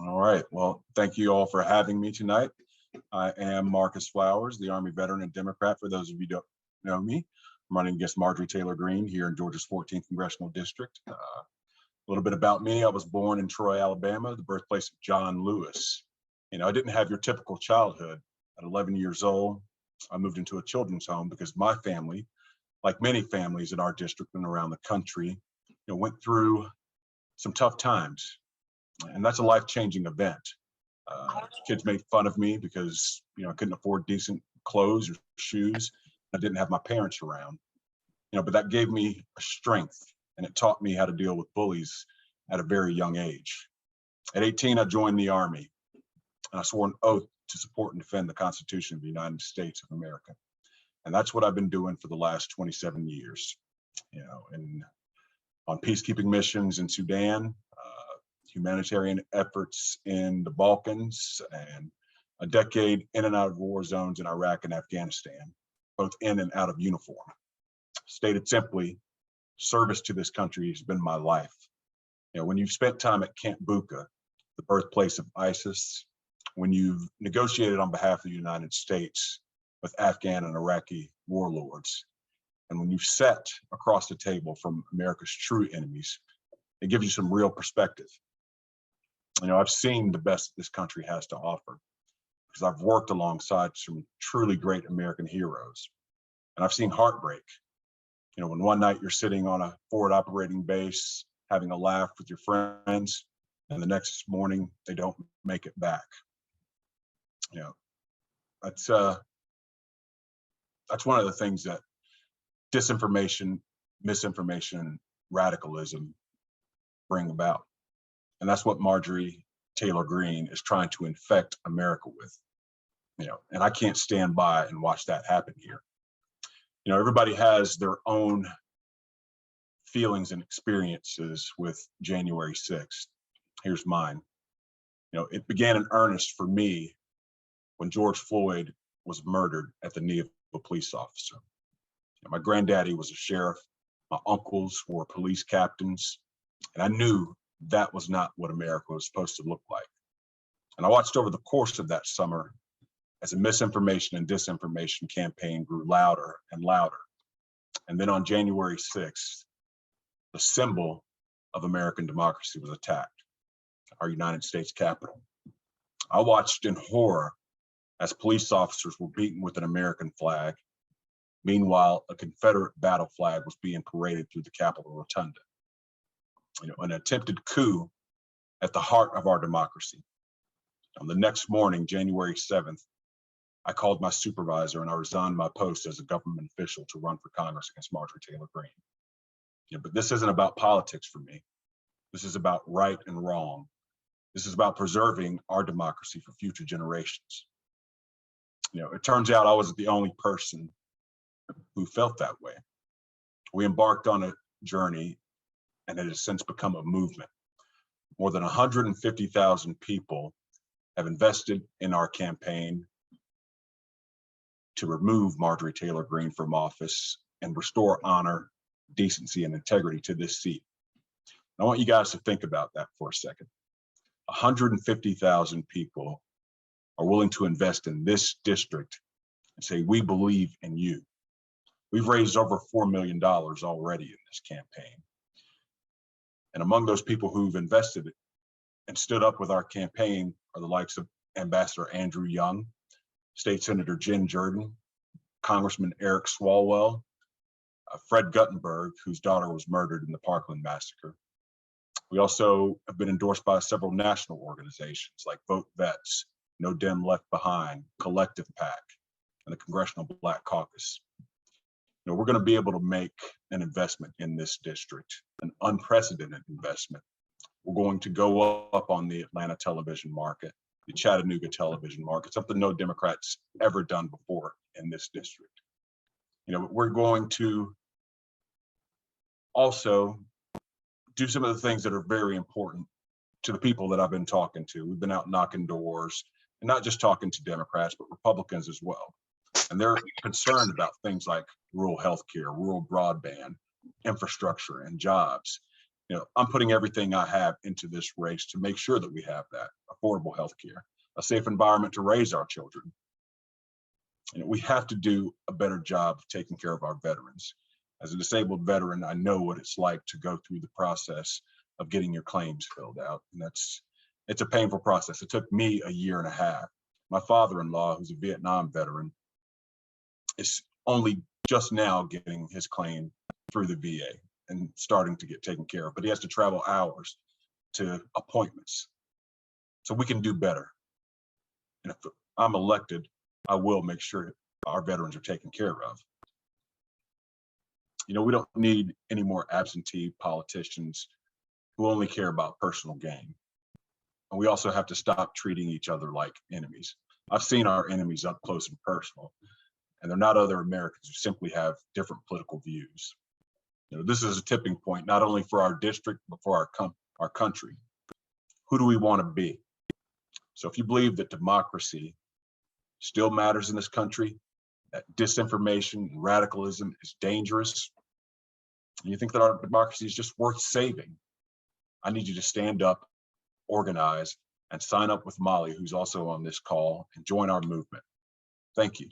All right. Well, thank you all for having me tonight. I am Marcus Flowers, the Army veteran and Democrat. For those of you who don't know me, I'm running against Marjorie Taylor Greene here in Georgia's 14th Congressional District. A little bit about me. I was born in Troy, Alabama, the birthplace of John Lewis. I didn't have your typical childhood. At 11 years old, I moved into a children's home because my family, like many families in our district and around the country, went through some tough times. And that's a life-changing event. Kids made fun of me because I couldn't afford decent clothes or shoes. I didn't have my parents around, but that gave me a strength, and it taught me how to deal with bullies at a very young age. At 18, I joined the Army, and I swore an oath to support and defend the Constitution of the United States of America. And that's what I've been doing for the last 27 years, and on peacekeeping missions in Sudan, humanitarian efforts in the Balkans, and a decade in and out of war zones in Iraq and Afghanistan, both in and out of uniform. Stated simply, service to this country has been my life. When you've spent time at Camp Bucca, the birthplace of ISIS, when you've negotiated on behalf of the United States with Afghan and Iraqi warlords, and when you've sat across the table from America's true enemies, it gives you some real perspective. I've seen the best this country has to offer because I've worked alongside some truly great American heroes. And I've seen heartbreak. When one night you're sitting on a forward operating base, having a laugh with your friends, and the next morning they don't make it back. That's one of the things that disinformation, misinformation, radicalism bring about. And that's what Marjorie Taylor Greene is trying to infect America with, and I can't stand by and watch that happen here. Everybody has their own feelings and experiences with January 6th. Here's mine. It began in earnest for me when George Floyd was murdered at the knee of a police officer. My granddaddy was a sheriff. My uncles were police captains, and I knew that was not what America was supposed to look like. And I watched over the course of that summer as a misinformation and disinformation campaign grew louder and louder. And then on January 6th, the symbol of American democracy was attacked, our United States Capitol. I watched in horror as police officers were beaten with an American flag. Meanwhile, a Confederate battle flag was being paraded through the Capitol Rotunda. An attempted coup at the heart of our democracy. On the next morning, January 7th, I called my supervisor and I resigned my post as a government official to run for Congress against Marjorie Taylor Greene. But this isn't about politics for me. This is about right and wrong. This is about preserving our democracy for future generations. It turns out I wasn't the only person who felt that way. We embarked on a journey, and it has since become a movement. More than 150,000 people have invested in our campaign to remove Marjorie Taylor Greene from office and restore honor, decency, and integrity to this seat. I want you guys to think about that for a second. 150,000 people are willing to invest in this district and say, we believe in you. We've raised over $4 million already in this campaign. And among those people who've invested and stood up with our campaign are the likes of Ambassador Andrew Young, State Senator Jen Jordan, Congressman Eric Swalwell, Fred Guttenberg, whose daughter was murdered in the Parkland massacre. We also have been endorsed by several national organizations like Vote Vets, No Dem Left Behind, Collective PAC, and the Congressional Black Caucus. We're going to be able to make an investment in this district, an unprecedented investment. We're going to go up on the Atlanta television market, the Chattanooga television market, something no Democrats ever done before in this district. We're going to also do some of the things that are very important to the people that I've been talking to. We've been out knocking doors, and not just talking to Democrats, but Republicans as well. And they're concerned about things like rural healthcare, rural broadband, infrastructure, and jobs. I'm putting everything I have into this race to make sure that we have that. affordable health care, a safe environment to raise our children. And we have to do a better job of taking care of our veterans. As a disabled veteran, I know what it's like to go through the process of getting your claims filled out. And it's a painful process. It took me a year and a half. My father-in-law, who's a Vietnam veteran, is only just now getting his claim through the VA and starting to get taken care of, but he has to travel hours to appointments. So we can do better. And if I'm elected, I will make sure our veterans are taken care of. You know, we don't need any more absentee politicians who only care about personal gain. And we also have to stop treating each other like enemies. I've seen our enemies up close and personal, and they're not other Americans who simply have different political views. You know, this is a tipping point, not only for our district, but for our country. Who do we want to be? So if you believe that democracy still matters in this country, that disinformation and radicalism is dangerous, and you think that our democracy is just worth saving, I need you to stand up, organize, and sign up with Molly, who's also on this call, and join our movement. Thank you.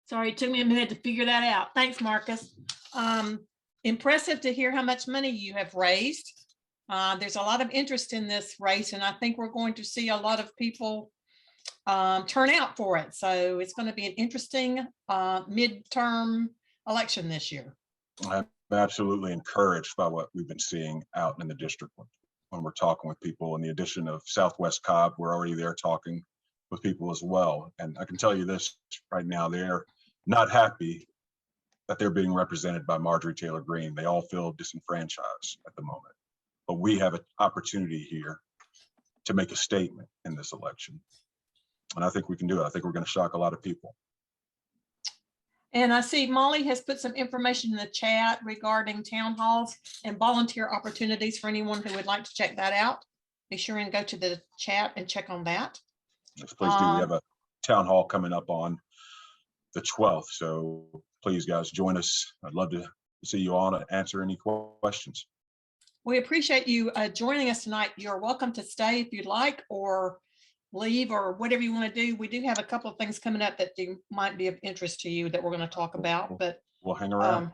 Sorry, it took me a minute to figure that out. Thanks, Marcus. Impressive to hear how much money you have raised. There's a lot of interest in this race, and I think we're going to see a lot of people turn out for it. So it's going to be an interesting midterm election this year. I'm absolutely encouraged by what we've been seeing out in the district when we're talking with people. In the addition of Southwest Cobb, we're already there talking with people as well. And I can tell you this right now, they're not happy that they're being represented by Marjorie Taylor Greene. They all feel disenfranchised at the moment. But we have an opportunity here to make a statement in this election. And I think we can do it. I think we're going to shock a lot of people. And I see Molly has put some information in the chat regarding town halls and volunteer opportunities for anyone who would like to check that out. Be sure and go to the chat and check on that. Yes, please do. We have a town hall coming up on the 12th. So please, guys, join us. I'd love to see you on and answer any questions. We appreciate you joining us tonight. You're welcome to stay if you'd like, or leave, or whatever you want to do. We do have a couple of things coming up that might be of interest to you that we're going to talk about, but we'll hang around.